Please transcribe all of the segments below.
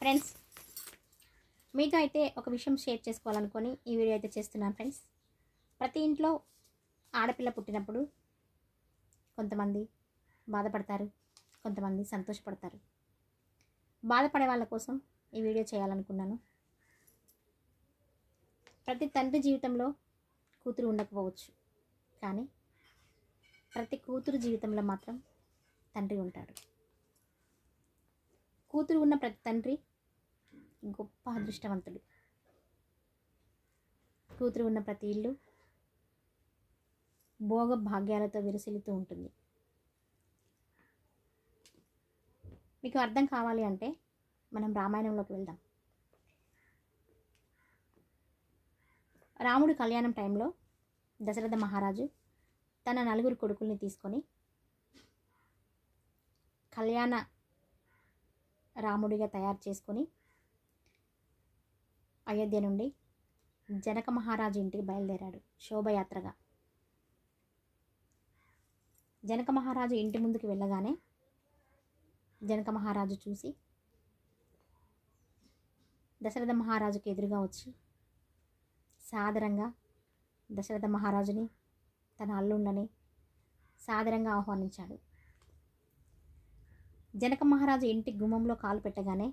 Friends, మీతో అయితే ఒక విషయం షేర్ చేసుకోవాలనుకొని ఈ వీడియో అయితే చేస్తున్నాను. ఫ్రెండ్స్, ప్రతి ఇంట్లో ఆడపిల్ల పుట్టినప్పుడు కొంతమంది బాధపడతారు, కొంతమంది సంతోషపడతారు. బాధపడే వాళ్ళ కోసం ఈ వీడియో చేయాలనుకున్నాను. ప్రతి తండ్రి జీవితంలో కూతురు ఉండకపోవచ్చు, కానీ ప్రతి కూతురు జీవితంలో మాత్రం తండ్రి ఉంటాడు. కూతురు ఉన్న ప్రతి తండ్రి గొప్ప అదృష్టవంతుడు. కూతురు ఉన్న ప్రతి ఇల్లు భోగ భాగ్యాలతో విరసిల్లుతూ ఉంటుంది. మీకు అర్థం కావాలి అంటే మనం రామాయణంలోకి వెళ్దాం. రాముడి కళ్యాణం టైంలో దశరథ మహారాజు తన 4 కొడుకుల్ని తీసుకొని కళ్యాణ రాముడిగా తయారు చేసుకొని అయోధ్య నుండి జనక మహారాజు ఇంటికి బయలుదేరాడు శోభయాత్రగా. జనక మహారాజు ఇంటి ముందుకు వెళ్ళగానే జనక మహారాజు చూసి దశరథ మహారాజుకి ఎదురుగా వచ్చి సాదరంగా దశరథ మహారాజుని తన అల్లుళ్ళని సాదరంగా ఆహ్వానించాడు. జనక మహారాజు ఇంటి గుమ్మంలో కాలు పెట్టగానే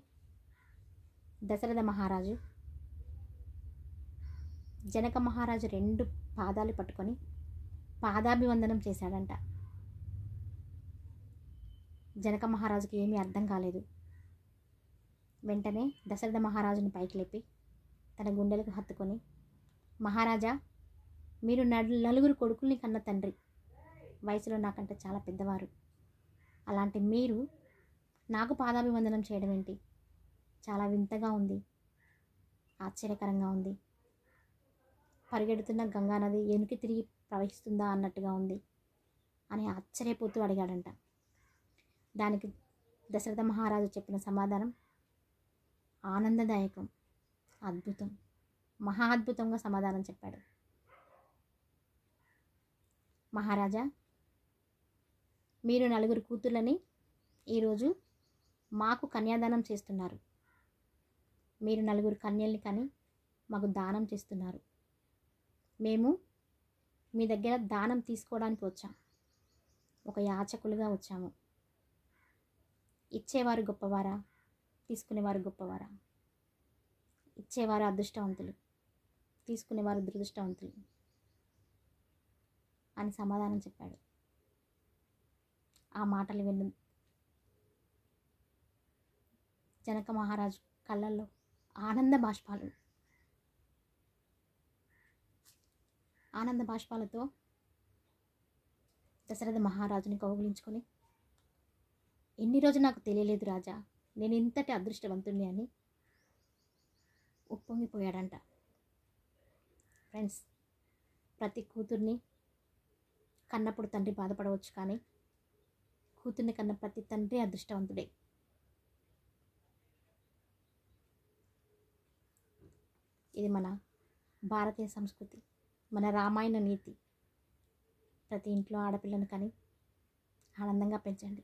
దశరథ మహారాజు జనక మహారాజు 2 పాదాలు పట్టుకొని పాదాభివందనం చేశాడంట. జనక మహారాజుకి ఏమీ అర్థం కాలేదు. వెంటనే దశరథ మహారాజుని పైకి లేపి తన గుండెలకు హత్తుకొని, మహారాజా, మీరు 4 కొడుకుల్ని కన్న తండ్రి, వయసులో నాకంటే చాలా పెద్దవారు. అలాంటి మీరు నాకు పాదాభివందనం చేయడం ఏంటి? చాలా వింతగా ఉంది, ఆశ్చర్యకరంగా ఉంది. పరిగెడుతున్న గంగానది వెనుక తిరిగి ప్రవహిస్తుందా అన్నట్టుగా ఉంది అని ఆశ్చర్యపోతూ అడిగాడంట. దానికి దశరథ మహారాజు చెప్పిన సమాధానం ఆనందదాయకం, అద్భుతం, మహా అద్భుతంగా సమాధానం చెప్పాడు. మహారాజా, మీరు 4 కూతుర్లని ఈరోజు మాకు కన్యాదానం చేస్తున్నారు. మీరు 4 కన్యల్ని కని మాకు దానం చేస్తున్నారు. మేము మీ దగ్గర దానం తీసుకోవడానికి వచ్చాం, ఒక యాచకులుగా వచ్చాము. ఇచ్చేవారు గొప్పవారా, తీసుకునేవారు గొప్పవారా? ఇచ్చేవారు అదృష్టవంతులు, తీసుకునేవారు దురదృష్టవంతులు అని సమాధానం చెప్పాడు. ఆ మాటలు విన్న జనక మహారాజు కళ్ళల్లో ఆనంద బాష్పాలతో దశరథ మహారాజుని కౌగిలించుకొని, ఎన్ని రోజు నాకు తెలియలేదు రాజా, నేను ఇంతటి అదృష్టవంతుణ్ణి అని ఉప్పొంగిపోయాడంట. ఫ్రెండ్స్, ప్రతి కూతుర్ని కన్నప్పుడు తండ్రి బాధపడవచ్చు, కానీ కూతుర్ని కన్న ప్రతి తండ్రి అదృష్టవంతుడే. ఇది మన భారతీయ సంస్కృతి, మన రామాయణ నీతి. ప్రతి ఇంట్లో ఆడపిల్లను కని ఆనందంగా పెంచండి.